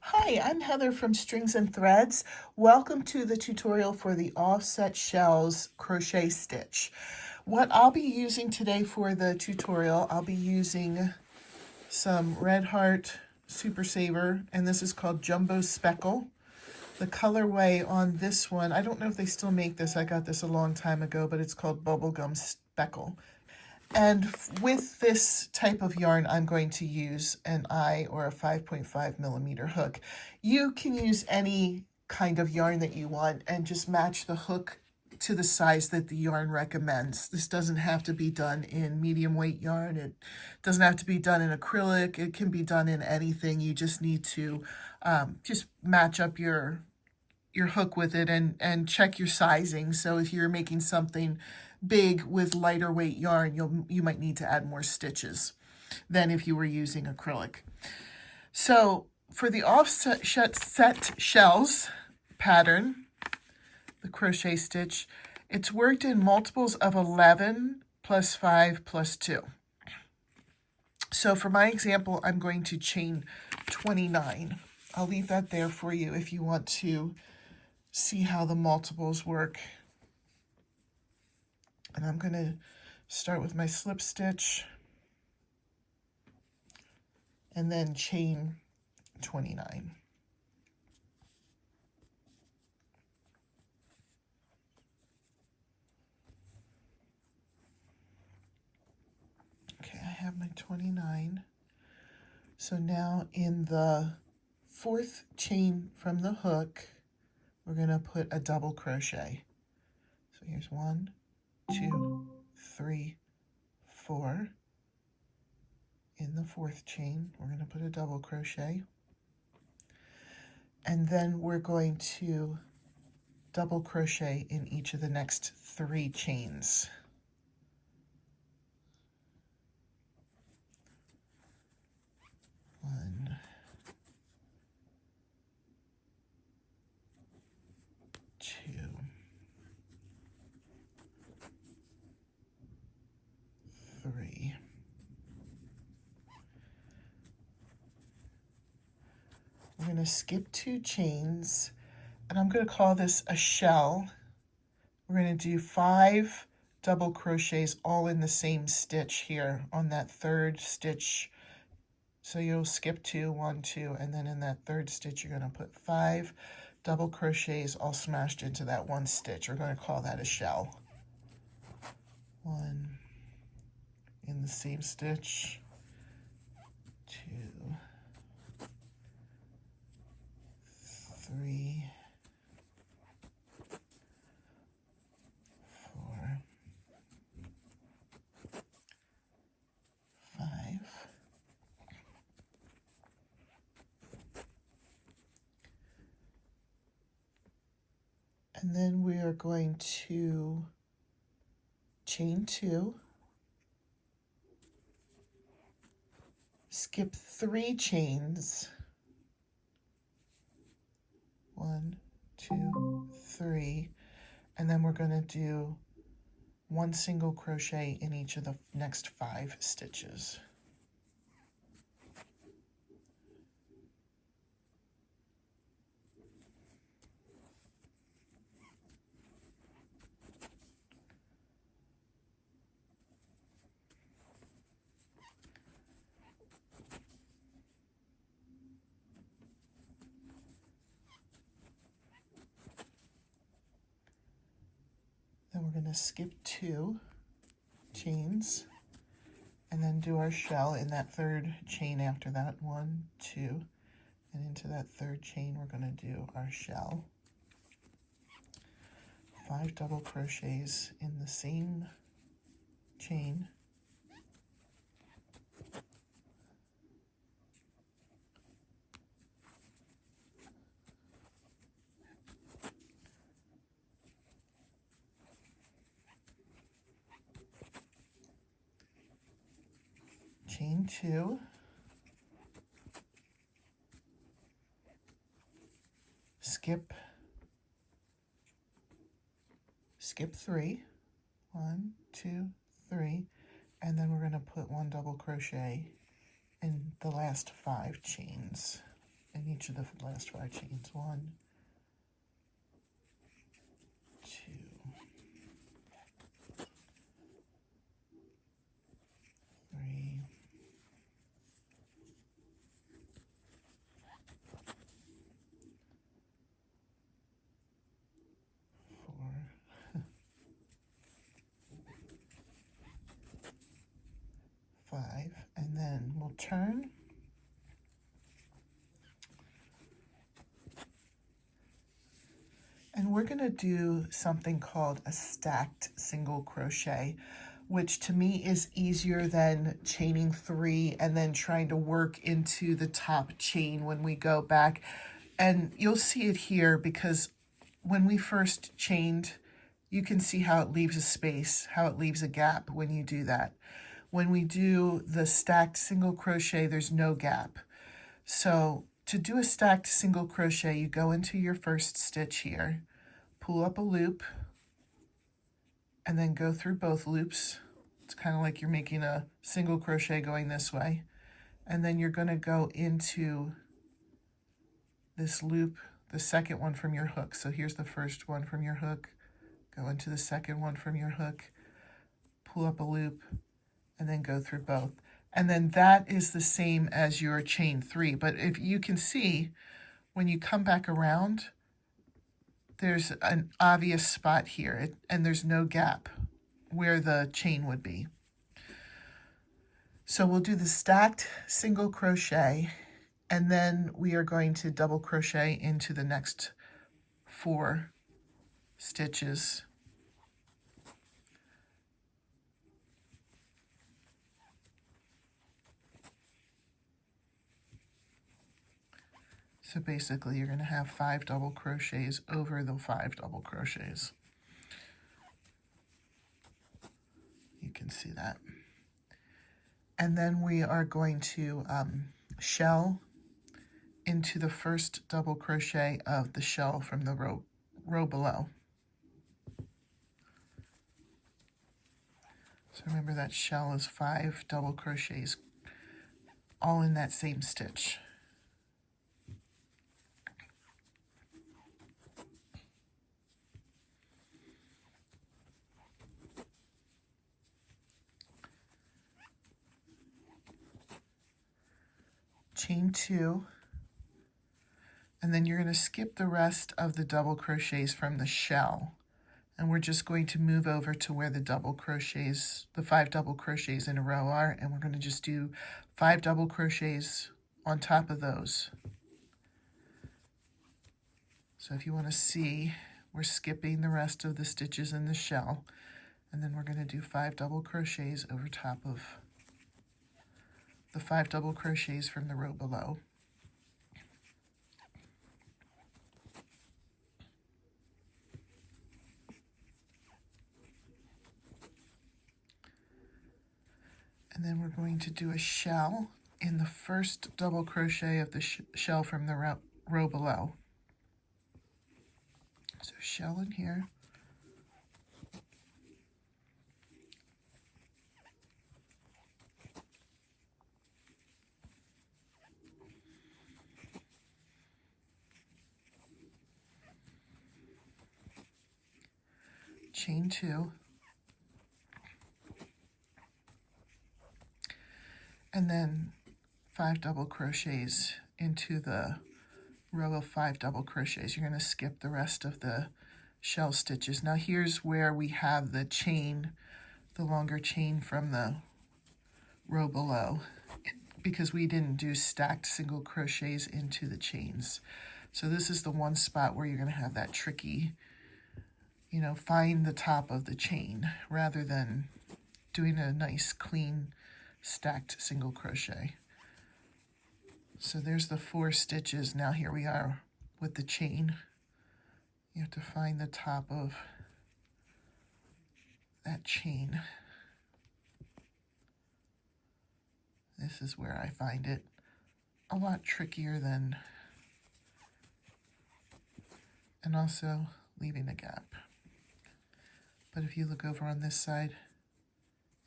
Hi, I'm Heather from Strings and Threads. Welcome to the tutorial for the offset shells crochet stitch. What I'll be using today for the tutorial, I'll be using some Red Heart Super Saver, and this is called Jumbo Speckle. The colorway on this one, I don't know if they still make this, I got this a long time ago, but it's called Bubblegum Speckle. And with this type of yarn, I'm going to use an eye or a 5.5 millimeter hook. You can use any kind of yarn that you want and just match the hook to the size that the yarn recommends. This doesn't have to be done in medium weight yarn. It doesn't have to be done in acrylic. It can be done in anything. You just need to just match up your hook with it and check your sizing. So if you're making something big with lighter weight yarn, you might need to add more stitches than if you were using acrylic. So for the offset set shells pattern, the crochet stitch, it's worked in multiples of 11 plus 5 plus 2. So for my example, I'm going to chain 29. I'll leave that there for you if you want to see how the multiples work. And I'm going to start with my slip stitch and then chain 29. Okay, I have my 29. So now in the fourth chain from the hook, we're going to put a double crochet. So here's 1, 2, 3, 4. In the fourth chain, we're going to put a double crochet. And then we're going to double crochet in each of the next 3 chains. One, two, three. We're going to skip 2 chains, and I'm going to call this a shell. We're going to do 5 double crochets all in the same stitch here on that third stitch. So you'll skip 2, 1, 2, and then in that third stitch you're going to put 5 double crochets all smashed into that one stitch. We're going to call that a shell. 1 in the same stitch, 2, 3, 4, 5. And then we are going to chain 2, skip 3 chains, 1, 2, 3, and then we're going to do 1 single crochet in each of the next 5 stitches. Then we're going to skip 2 chains and then do our shell in that third chain after that. 1, 2, and into that third chain we're going to do our shell. 5 double crochets in the same chain. Chain 2, skip 3, 1, 2, 3, and then we're going to put 1 double crochet in the last 5 chains. in each of the last 5 chains. 1, 2, 3, 4, 5, and then we'll turn. And we're going to do something called a stacked single crochet, which to me is easier than chaining 3 and then trying to work into the top chain when we go back. And you'll see it here because when we first chained, you can see how it leaves a space, how it leaves a gap when you do that. When we do the stacked single crochet, there's no gap. So to do a stacked single crochet, you go into your first stitch here, pull up a loop, and then go through both loops. It's kind of like you're making a single crochet going this way. And then you're going to go into this loop, the second one from your hook. So here's the first one from your hook, go into the second one from your hook, pull up a loop, and then go through both. And then that is the same as your chain 3. But if you can see, when you come back around, there's an obvious spot here, and there's no gap where the chain would be. So we'll do the stacked single crochet, and then we are going to double crochet into the next 4 stitches. So basically you're going to have 5 double crochets over the 5 double crochets. You can see that. And then we are going to shell into the first double crochet of the shell from the row below. So remember that shell is 5 double crochets all in that same stitch. Chain 2, and then you're going to skip the rest of the double crochets from the shell, and we're just going to move over to where the double crochets, the 5 double crochets in a row are, and we're going to just do 5 double crochets on top of those. So if you want to see, we're skipping the rest of the stitches in the shell, and then we're going to do 5 double crochets over top of the 5 double crochets from the row below. And then we're going to do a shell in the first double crochet of the shell from the row below. So shell in here. Chain 2, and then 5 double crochets into the row of 5 double crochets. You're going to skip the rest of the shell stitches. Now here's where we have the chain, the longer chain from the row below, because we didn't do stacked single crochets into the chains. So this is the one spot where you're going to have that tricky, find the top of the chain rather than doing a nice clean stacked single crochet. So there's the 4 stitches. Now here we are with the chain. You have to find the top of that chain. This is where I find it a lot trickier than, and also leaving a gap. But if you look over on this side,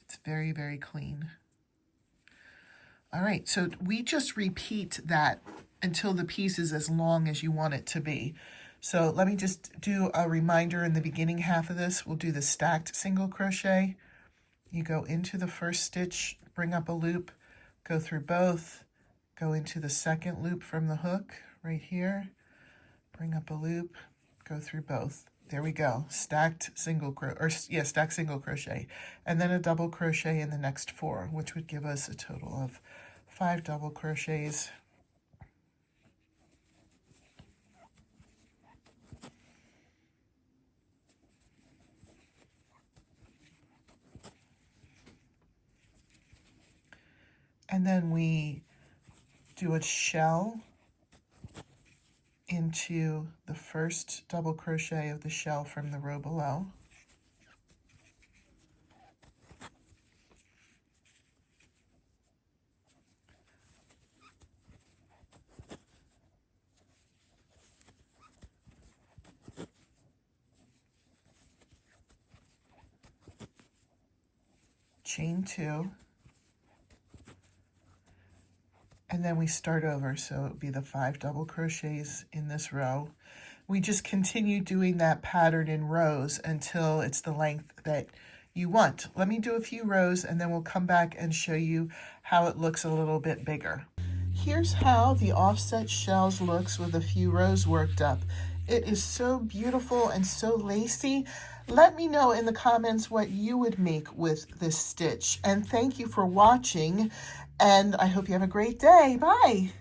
it's very, very clean. All right, so we just repeat that until the piece is as long as you want it to be. So let me just do a reminder in the beginning half of this. We'll do the stacked single crochet. You go into the first stitch, bring up a loop, go through both, go into the second loop from the hook right here, bring up a loop, go through both. There we go, stacked single crochet, and then a double crochet in the next 4, which would give us a total of 5 double crochets. And then we do a shell into the first double crochet of the shell from the row below. Chain 2. And then we start over, so it would be the 5 double crochets in this row. We just continue doing that pattern in rows until it's the length that you want. Let me do a few rows and then we'll come back and show you how it looks a little bit bigger. Here's how the offset shells looks with a few rows worked up. It is so beautiful and so lacy. Let me know in the comments what you would make with this stitch. And thank you for watching, and I hope you have a great day. Bye.